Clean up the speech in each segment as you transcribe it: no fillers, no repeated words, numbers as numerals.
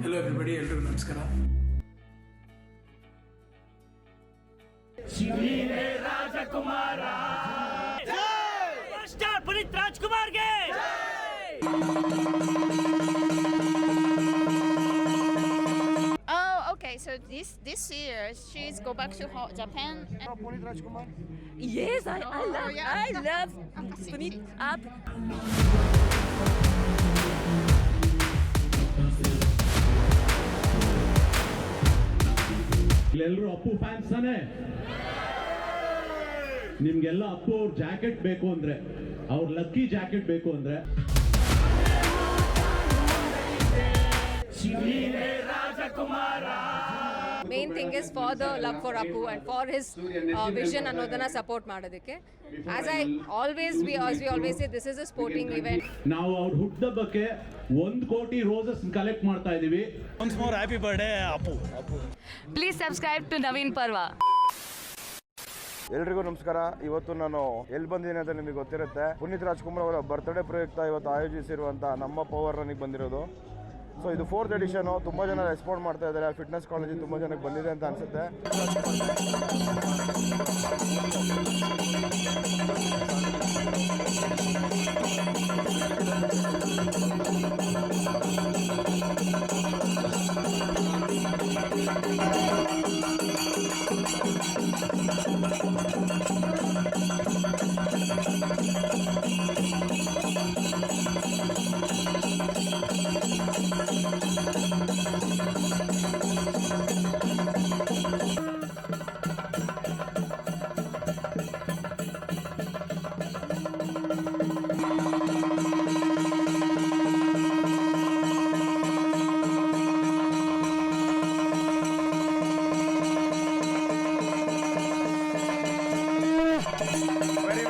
Hello everybody, ಎಲ್ರಿಗೂ ನಮಸ್ಕಾರ. Rajakumara star Puneeth ರಾಜ್ಕುಮಾರ್ಗೆ Okay, so this year she's go back to Japan. And Punit Rajkumar. Yes, I love Punit up. ಇಲ್ಲೆಲ್ಲರೂ Appu fans ತಾನೆ. ನಿಮ್ಗೆಲ್ಲ ಅಪ್ಪು ಅವ್ರ ಜಾಕೆಟ್ ಬೇಕು ಅಂದ್ರೆ, ಅವ್ರ ಲಕ್ಕಿ ಜಾಕೆಟ್ ಬೇಕು ಅಂದ್ರೆ ರಾಜಕುಮಾರ. Main thing is for the love for Appu and for his vision ಅನ್ನೋದನ್ನ ಸಪೋರ್ಟ್ ಮಾಡೋದಕ್ಕೆ. As we always say, this is a sporting event. ನಾವು ಅವ್ರ ಹುಟ್ಟುಹಬ್ಬಕ್ಕೆ 1 ಕೋಟಿ ರೋಸಸ್ ಕಲೆಕ್ಟ್ ಮಾಡ್ತಾ ಇದೀವಿ. Once more happy birthday Appu. Please subscribe to Naveen Parva. ಎಲ್ರಿಗೂ ನಮಸ್ಕಾರ. ಇವತ್ತು ನಾನು ಎಲ್ಲಿ ಬಂದಿದ್ದೀನಿ ಅಂತ ನಿಮಗೆ ಗೊತ್ತಿರುತ್ತೆ. ಪುನೀತ್ ರಾಜ್ಕುಮಾರ್ ಅವರ ಬರ್ತ್ಡೇ ಪ್ರಯುಕ್ತ ಇವತ್ತು ಆಯೋಜಿಸಿರುವಂಥ ನಮ್ಮ ಪವರ್ ರನ್ನಿಗೆ ಬಂದಿರೋದು. ಸೊ ಇದು 4th ಎಡಿಷನು. ತುಂಬ ಜನ ರೆಸ್ಪಾಂಡ್ ಮಾಡ್ತಾ ಇದ್ದಾರೆ. ಫಿಟ್ನೆಸ್ ಕಾಲೇಜಿಗೆ ತುಂಬ ಜನಕ್ಕೆ ಬಂದಿದೆ ಅಂತ ಅನಿಸುತ್ತೆ.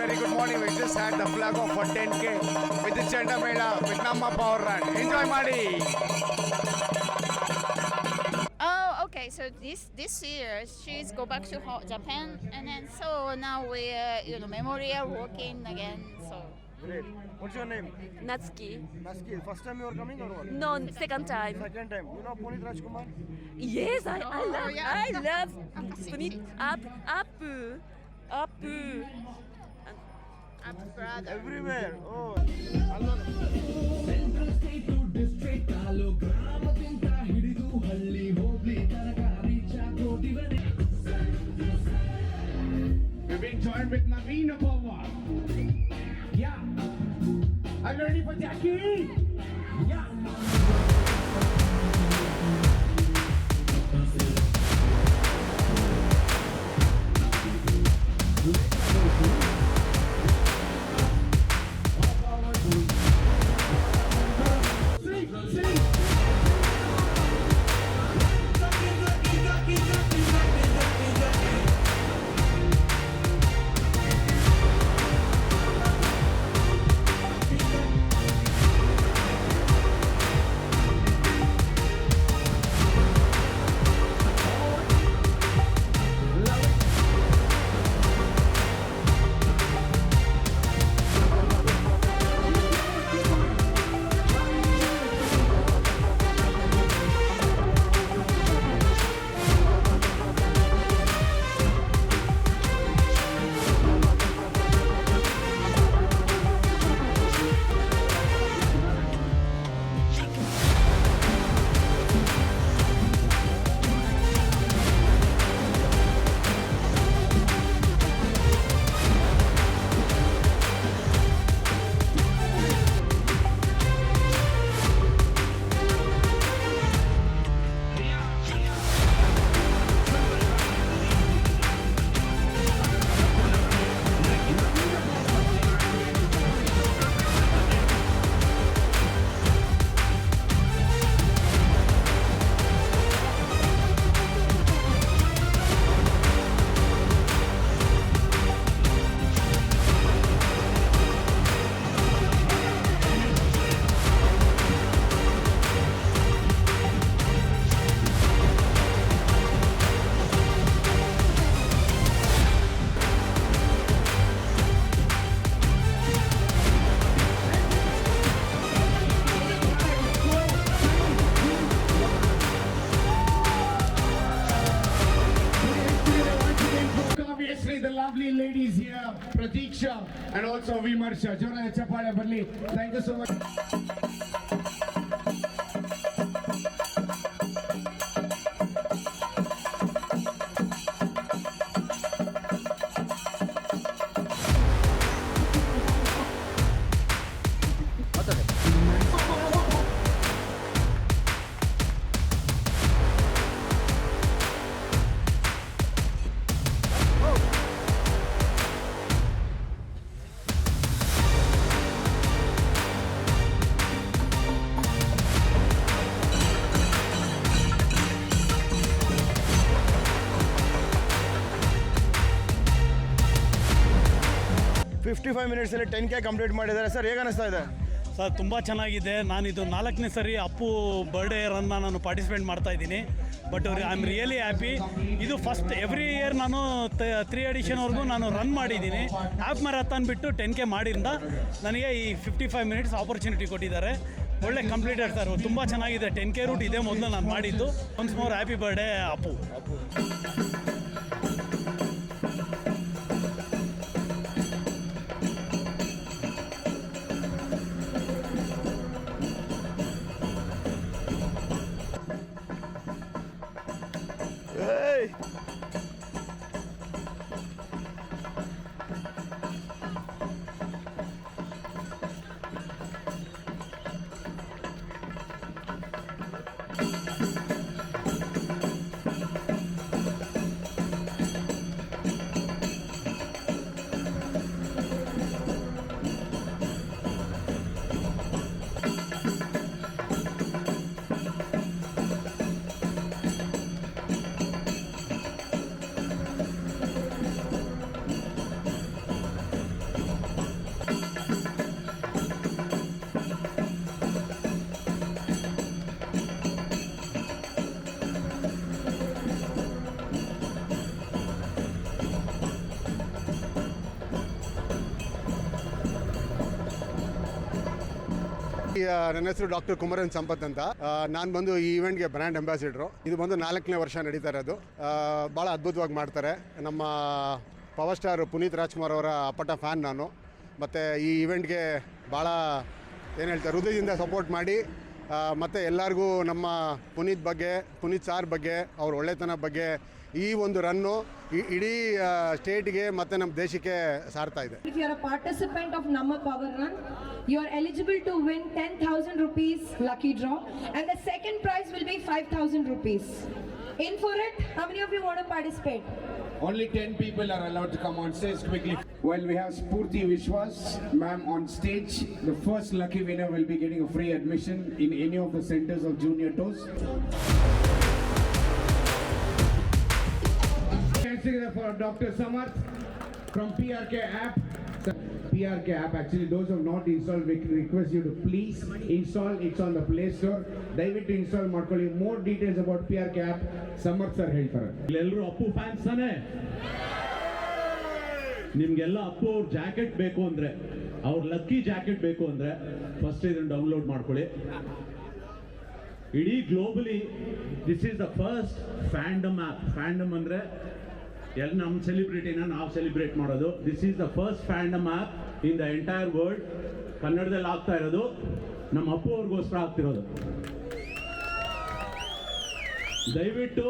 Very good morning. We just had the flag off for 10K with the Chenda Mela with Namma Power Run. Enjoy ಮಾಡಿ. okay, so this year she's go back to Japan, and then so now we memorial working again. So Great. What's your name? Natsuki. Naski. First time you are coming or what? No, second time. Second time. You know Punit Rajkumar? Yes, I love Punit Appu. brother. Everywhere. Oh. We've been joined with Naveen Parva. Yeah. Are you ready for Jackie? Yeah. ladies here, Pratiksha and also Vimarsha. Jora Chapala Barli. Thank you so much. Fifty 55 ಮಿನಿಟ್ಸಲ್ಲಿ 10K complete ಮಾಡಿದ್ದಾರೆ sir. ಹೇಗೆ ಅನಿಸ್ತಾ ಇದೆ? Sir ತುಂಬ ಚೆನ್ನಾಗಿದೆ. ನಾನಿದು 4ನೇ ಸರಿ Appu birthday ರನ್ನ ನಾನು participate ಮಾಡ್ತಾ ಇದ್ದೀನಿ. But I am really happy. ಇದು ಫಸ್ಟ್ ಎವ್ರಿ ಇಯರ್ ನಾನು 3 ಎಡಿಷನ್ವರೆಗೂ ನಾನು ರನ್ ಮಾಡಿದ್ದೀನಿ. ಹಾಫ್ ಮ್ಯಾರಥಾನ್ ಬಿಟ್ಟು 10K ಮಾಡಿರಿಂದ ನನಗೆ ಈ 55 ಮಿನಿಟ್ಸ್ ಆಪರ್ಚುನಿಟಿ ಕೊಟ್ಟಿದ್ದಾರೆ. ಒಳ್ಳೆ ಕಂಪ್ಲೀಟೆಡ್ ಸರ್, ತುಂಬ ಚೆನ್ನಾಗಿದೆ. 10K ರೂಟ್ ಇದೇ ಮೊದಲು ನಾನು ಮಾಡಿದ್ದು. Once more happy birthday Appu. ನನ್ನ ಹೆಸರು ಡಾಕ್ಟರ್ ಕುಮರನ್ ಸಂಪತ್ ಅಂತ. ನಾನು ಬಂದು ಈ ಈವೆಂಟ್ಗೆ ಬ್ರ್ಯಾಂಡ್ ಅಂಬಾಸಿಡರು. ಇದು ಬಂದು 4ನೇ ವರ್ಷ ನಡೀತಾ ಇರೋದು. ಭಾಳ ಅದ್ಭುತವಾಗಿ ಮಾಡ್ತಾರೆ. ನಮ್ಮ ಪವರ್ ಸ್ಟಾರ್ ಪುನೀತ್ ರಾಜ್ಕುಮಾರ್ ಅವರ ಅಪ್ಪಟ ಫ್ಯಾನ್ ನಾನು. ಮತ್ತು ಈ ಈವೆಂಟ್ಗೆ ಭಾಳ ಏನು ಹೇಳ್ತಾರೆ, ಹೃದಯದಿಂದ ಸಪೋರ್ಟ್ ಮಾಡಿ ಮತ್ತು ಎಲ್ಲರಿಗೂ ನಮ್ಮ ಪುನೀತ್ ಸಾರ್ ಬಗ್ಗೆ, ಅವ್ರ ಒಳ್ಳೆತನ ಬಗ್ಗೆ ಈ ಒಂದು ರನ್ನು ಇಡೀ ಸ್ಟೇಟ್ಗೆ ಮತ್ತು ನಮ್ಮ ದೇಶಕ್ಕೆ ಸಾರ್ತಾ ಇದೆ. If you are a participant of Namma Power Run, you are eligible to win 10,000 rupees lucky draw, and the second prize will be 5,000 rupees. In for it, how many of you want to participate? Only 10 people are allowed to come on stage quickly. Well, we have Spurti Vishwas, ma'am, on stage. The first lucky winner will be getting a free admission in any of the centers of Junior Toes. Hands together for Dr. Samarth from PRK app. PRK app, actually, those who have not installed, we request you to please install. It's on the Play Store. ದಯವಿಟ್ಟು install ಮಾಡ್ಕೊಳ್ಳಿ. More details about PRK app Samarth sir ಹೇಳ್ತಾರೆ. ಎಲ್ಲರೂ Appu fans ತಾನೆ? ನಿಮ್ಗೆಲ್ಲ ಅಪ್ಪು ಅವ್ರ jacket ಬೇಕು ಅಂದ್ರೆ, ಅವ್ರ ಲಕ್ಕಿ ಜಾಕೆಟ್ ಬೇಕು ಅಂದ್ರೆ ಫಸ್ಟ್ ಇದನ್ನು ಡೌನ್ಲೋಡ್ ಮಾಡ್ಕೊಳ್ಳಿ. ಇಡೀ globally this is the first fandom app. Fandom ಅಂದ್ರೆ ಎಲ್ಲ ನಮ್ಮ ಸೆಲಿಬ್ರಿಟಿನ ನಾವು ಸೆಲಿಬ್ರೇಟ್ ಮಾಡೋದು. This is the first fandom app in the entire world. ಕನ್ನಡದಲ್ಲಿ ಆಗ್ತಾ ಇರೋದು, ನಮ್ಮ ಅಪ್ಪು ಅವ್ರಿಗೋಸ್ಕರ ಆಗ್ತಿರೋದು. ದಯವಿಟ್ಟು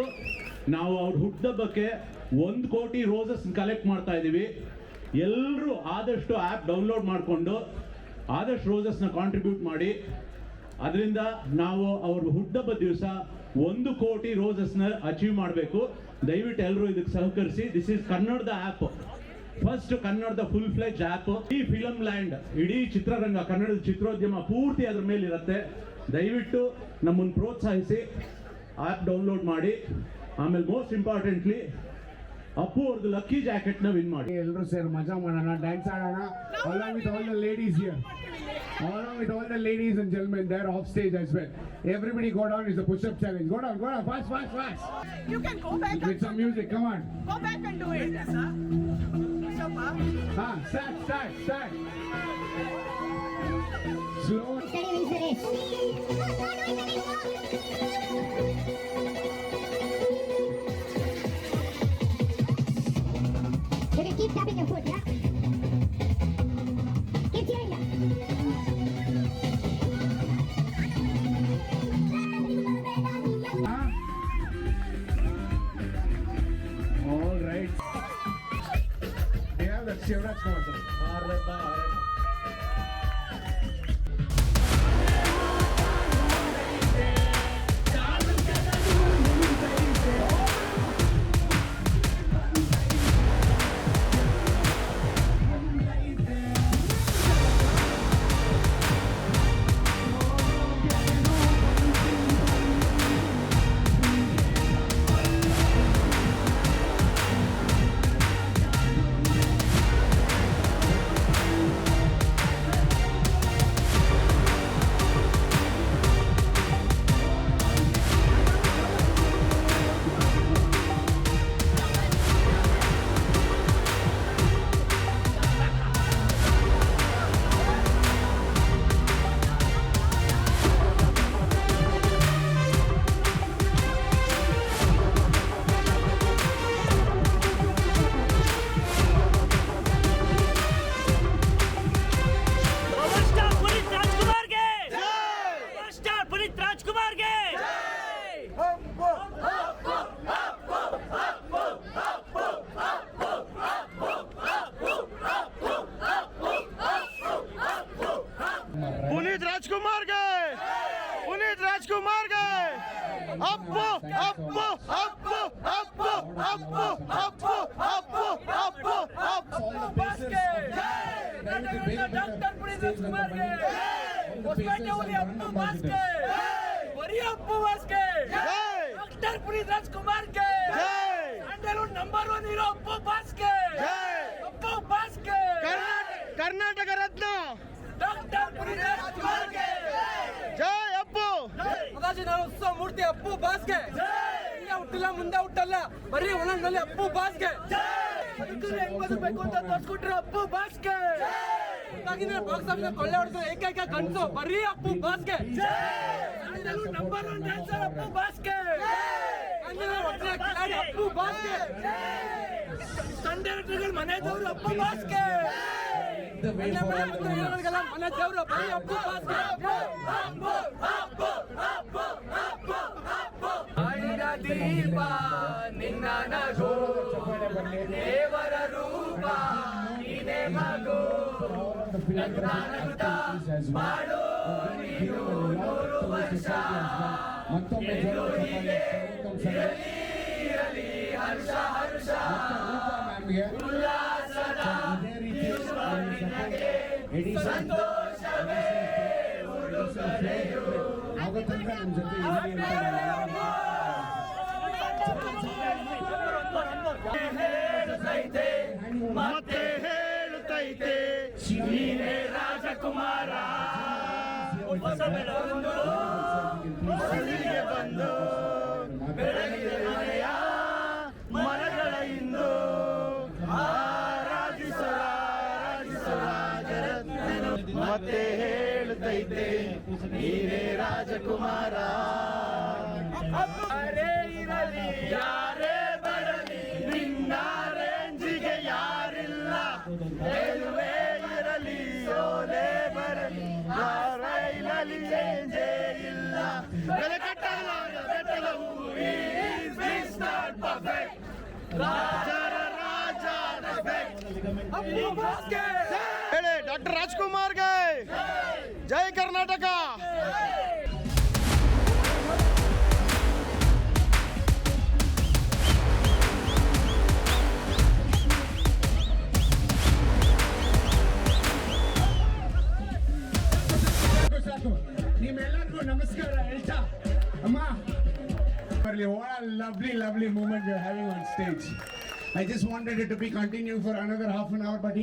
ನಾವು ಅವ್ರ ಹುಟ್ಟುಹಬ್ಬಕ್ಕೆ 1 ಕೋಟಿ ರೋಸಸ್ ಕಲೆಕ್ಟ್ ಮಾಡ್ತಾ ಇದ್ದೀವಿ. ಎಲ್ಲರೂ ಆದಷ್ಟು ಆ್ಯಪ್ ಡೌನ್ಲೋಡ್ ಮಾಡಿಕೊಂಡು ಆದಷ್ಟು ರೋಸಸ್ನ ಕಾಂಟ್ರಿಬ್ಯೂಟ್ ಮಾಡಿ. ಅದರಿಂದ ನಾವು ಅವ್ರ ಹುಟ್ಟುಹಬ್ಬದ ದಿವಸ 1 ಕೋಟಿ ರೋಸಸ್ನ ಅಚೀವ್ ಮಾಡಬೇಕು. ದಯವಿಟ್ಟು ಎಲ್ಲರೂ ಇದಕ್ಕೆ ಸಹಕರಿಸಿ. ದಿಸ್ ಈಸ್ ಕನ್ನಡದ ಆ್ಯಪ್, ಫಸ್ಟ್ ಕನ್ನಡದ ಫುಲ್ ಫ್ಲೆಜ್ ಆ್ಯಪ್. ಈ ಫಿಲಮ್ ಲ್ಯಾಂಡ್, ಇಡೀ ಚಿತ್ರರಂಗ, ಕನ್ನಡದ ಚಿತ್ರೋದ್ಯಮ ಪೂರ್ತಿ ಅದ್ರ ಮೇಲೆ ಇರುತ್ತೆ. ದಯವಿಟ್ಟು ನಮ್ಮನ್ನು ಪ್ರೋತ್ಸಾಹಿಸಿ, ಆ್ಯಪ್ ಡೌನ್ಲೋಡ್ ಮಾಡಿ. ಆಮೇಲೆ ಮೋಸ್ಟ್ ಇಂಪಾರ್ಟೆಂಟ್ಲಿ ಅಪ್ಪು ಅವ್ರದ್ದು ಲಕ್ಕಿ ಜಾಕೆಟ್ನ ವಿನ್ ಮಾಡಿ. ಎಲ್ಲರೂ ಸೇರಿ ಮಜಾ ಮಾಡೋಣ, ಡ್ಯಾನ್ಸ್ ಆಡೋಣ. along with all the ladies here, along with all the ladies and gentlemen there off stage as well. Everybody go down, is a push-up challenge. Go down, fast. You can go back With some music, come on. Go back and do it. Yes, sir. Push-up, huh? Start. Slow. You can keep tapping your Shivaraj Kumar sir. Puneeth ರಾಜ್ಕುಮಾರ್ಗೆ Appu Appu Appu Appu Appu Appu Appu Appu Appu doctor Puneeth ರಾಜ್ಕುಮಾರ್ಗೆ ಹೊಸಪೇಟೆ ಹುಲಿ ಅಪ್ಪು ಬಾಸ್ಗೆ ಬರೀ ಅಪ್ಪು ಬಾಸ್ಗೆ doctor Puneeth ರಾಜ್ಕುಮಾರ್ಗೆ Sandalwood number 1 hero Appu ಬಾಸ್ಗೆ ಅಪ್ಪು ಬಾಸ್ಗೆ Karnataka Ratna doctor Puneeth ರಾಜ್ಕುಮಾರ್ಗೆ ಜೈ ಅಪ್ಪು. ಮಗಾಜಿ ನಾವು ಉತ್ಸವ ಮೂರ್ತಿ ಅಪ್ಪು ಬಾಸ್ಗೆ ಈಗ ಹುಟ್ಟಿಲ್ಲ ಮುಂದೆ ಹುಟ್ಟಲ್ಲ ಬರೀ ಒಳಂಗಲ್ಲಿ ಅಪ್ಪು ಬಾಸ್ಗೆ ಹೆಂಗ್ ಬದುಕಬೇಕು ಅಂತ ತೋರ್ಸ್ಕೊಟ್ರೆ ಅಪ್ಪು ಬಾಸ್ಗೆ ಬಾಕ್ಸ್ ಆಫೀಸ್ ಕೊಳ್ಳೆ ಹೊಡೆದ್ರೆ ಏಕೈಕ ಕನ್ಸು ಬರೀ ಅಪ್ಪು ಬಾಸ್ಗೆ ನಂಬರ್ 1 ಡ್ಯಾನ್ಸರ್ ಅಪ್ಪು ಬಾಸ್ಗೆ ಅಪ್ಪು ಬಾಸ್ಗೆ ಸ್ಟಂಟ್ ಡೈರೆಕ್ಟರ್ಗಳು ಮನೆ ದೇವರು ಅಪ್ಪು ಬಾಸ್ಗೆ ಮನೆ ದೇವರು ಬರೀ ಅಪ್ಪು ಬಾಸ್ಗೆ ದೀಪ ನಿನ್ನ ನಗು ದೇವರ ರೂಪ ನೀನೇ ಮಗು ಮಾಡು ನೀನು 100 ವರ್ಷ ಇರಲಿ ಹರ್ಷ ಹರ್ಷ ಉಲ್ಲಾಸದ ಸಂತೋಷವೇ ಉಡುಗೊರೆಯು ಮತ್ತೆ ಹೇಳುತ್ತೈತೆ ನೀನೇ ರಾಜಕುಮಾರ ಹೊಸ ಬೆಳಗೊಂದು ಹೊಸದಿಗೆ ಬಂದು ಬೆಳಗಿದೆ ಮನೆಯ ಮರಗಳ ಇಂದು ಆರಾಧಿಸುವ ಮತ್ತೆ ಹೇಳುತ್ತೈತೆ ನೀನೇ ರಾಜಕುಮಾರ. ಯಾರೇ ಇರಲಿ ಯಾರೇ ಬರಲಿ ನಿನ್ನ ರೇಂಜಿಗೆ ಯಾರಿಲ್ಲ ಗೆಲುವೇ ಇರಲಿ ಸೋಲೆ ಬರಲಿ ಯಾರೈಲಲಿ ಚೇಂಜೇ ಇಲ್ಲ ಬೆಲೆ ಕಟ್ಟಲಾದ ಬೆಟ್ಟಲವು ಈಸ್ ನಾಟ್ ಪರ್ಫೆಕ್ಟ್ ರಾಜರ ರಾಜ ಹೇಳಿ ಡಾಕ್ಟರ್ ರಾಜ್ಕುಮಾರ್ಗೆ ಜೈ ಕರ್ನಾಟಕ. ನಿಮ್ಮೆಲ್ಲರಿಗೂ ನಮಸ್ಕಾರ ಹೇಳ್ತಾ ಅಮ್ಮ what a lovely moment you're having on stage. I just wanted it to be continuing for another half an hour, but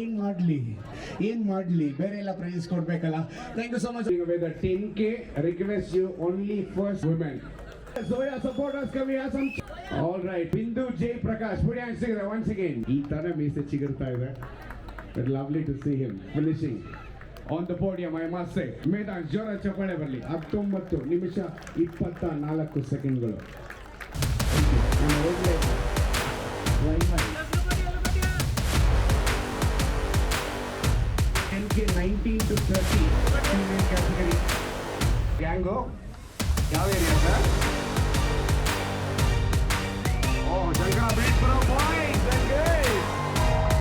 ಏನ್ ಮಾಡ್ಲಿ ಬೇರೆ ಎಲ್ಲ ಪ್ರೈಸ್ ಕೊಡ್ಬೇಕಲ್ಲ. Thank you so much. With the 10K, request you only first women. Zoya supporters, can we have some? All right, Bindu J Prakash, put your hands together once again. ಈ ತರ ಮೀಸೆ ಚಿಗುರ್ತಾ ಇದೆ. But lovely to see him finishing on the podium, I must say. ಮೇದಾನ್ ಜೋರ ಚಪ್ಪಾಳೆ ಬರಲಿ. 19 ನಿಮಿಷ 24 ಸೆಕೆಂಡ್ಗಳು. NK 19 to 30 female category. Gango, ಯಾವ ಏರಿಯಾ ಸರ್? ಓ ಶಂಕರ ಬೀಟ್ ಬರೋ ಬಾಯ್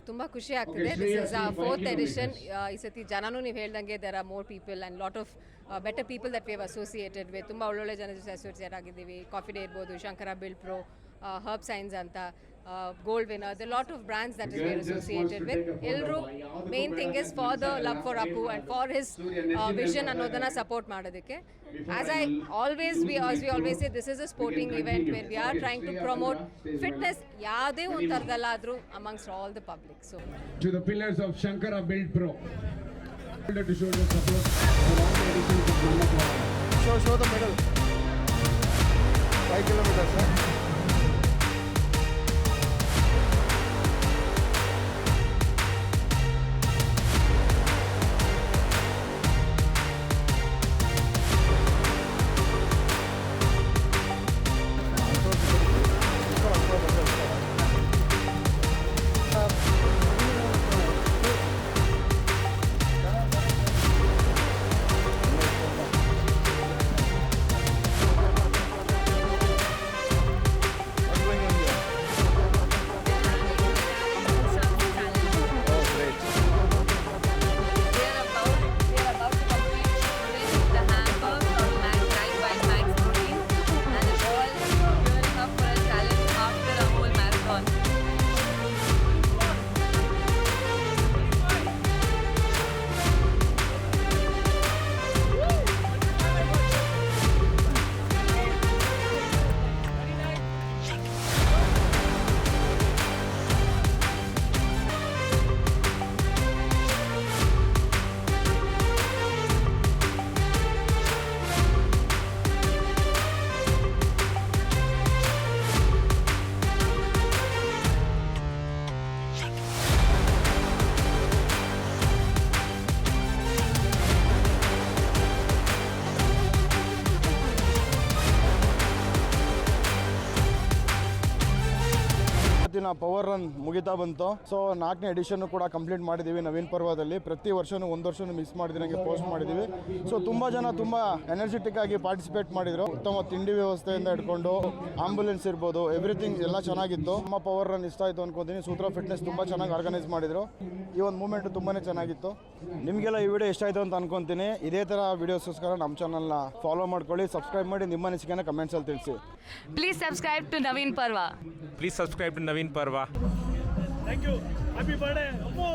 ತುಂಬ ಖುಷಿ ಆಗ್ತಿದೆ. ದಿಸ್ ಇಸ್ ಆ 4th ಎಡಿಷನ್. ಈ ಸತಿ ಜನನೂ ನೀವು ಹೇಳ್ದಂಗೆ there are more people and lot of better people that we have associated with. ತುಂಬ ಒಳ್ಳೊಳ್ಳೆ ಜನ ಜೊತೆ ಅಸೋಸಿಯೇಟ್ ಆಗಿದ್ದೀವಿ. ಕಾಫಿ ಡೇ ಇರ್ಬೋದು, Shankara build pro, herb science ಅಂತ, gold winner, the lot of brands that is were associated with. ಎಲ್ಲರೂ main thing is for the love for Appu and for his vision ಅನ್ನೋದನ್ನು support ಮಾಡೋದಕ್ಕೆ. As I always we always say this is a sporting event where we are trying to promote fitness ಯಾವುದೇ ಒಂದು ಥರದಲ್ಲಾದರೂ amongst all the public. So To the pillars of Shankara Build Pro. To show the support for all the editions of Namma Power. Show the medal. 5 kilometers, sir. ಇವತ್ತಿನ power run ಮುಗಿತಾ ಬಂತು. So 4ನೇ edition ಕೂಡ complete ಮಾಡಿದ್ದೀವಿ ನವೀನ್ ಪರ್ವದಲ್ಲಿ. ಪ್ರತಿ ವರ್ಷನೂ ಒಂದು ವರ್ಷನೂ ಮಿಸ್ ಮಾಡಿದಂಗೆ ಪೋಸ್ಟ್ ಮಾಡಿದ್ದೀವಿ. ಸೊ ತುಂಬ ಜನ ತುಂಬ ಎನರ್ಜೆಟಿಕ್ ಆಗಿ ಪಾರ್ಟಿಸಿಪೇಟ್ ಮಾಡಿದರು. ಉತ್ತಮ ತಿಂಡಿ ವ್ಯವಸ್ಥೆಯಿಂದ ಹಿಡ್ಕೊಂಡು ಆಂಬುಲೆನ್ಸ್ ಇರ್ಬೋದು, ಎವ್ರಿಥಿಂಗ್ ಎಲ್ಲ ಚೆನ್ನಾಗಿತ್ತು. ನಮ್ಮ ಪವರ್ ರನ್ ಇಷ್ಟ ಆಯಿತು ಅನ್ಕೋತೀನಿ. ಸೂತ್ರ ಫಿಟ್ನೆಸ್ ತುಂಬ ಚೆನ್ನಾಗಿ ಆರ್ಗನೈಸ್ ಮಾಡಿದರು. ಈ ಒಂದು ಮೂಮೆಂಟ್ ತುಂಬಾ ಚೆನ್ನಾಗಿತ್ತು. ನಿಮಗೆಲ್ಲ ಈ ವಿಡಿಯೋ ಇಷ್ಟ ಆಯಿತು ಅಂತ ಅನ್ಕೊತೀನಿ. ಇದೇ ಥರ ವೀಡಿಯೋಸ್ಗೋಸ್ಕರ ನಮ್ಮ ಚಾನಲ್ನ ಫಾಲೋ ಮಾಡ್ಕೊಳ್ಳಿ, ಸಬ್ಸ್ಕ್ರೈಬ್ ಮಾಡಿ, ನಿಮ್ಮ ಅನಿಸಿಕೆನ ಕಮೆಂಟ್ಸಲ್ಲಿ ತಿಳಿಸಿ. Please subscribe to Naveen Parva. Please subscribe to Naveen Parva. Thank you. Happy birthday Appu.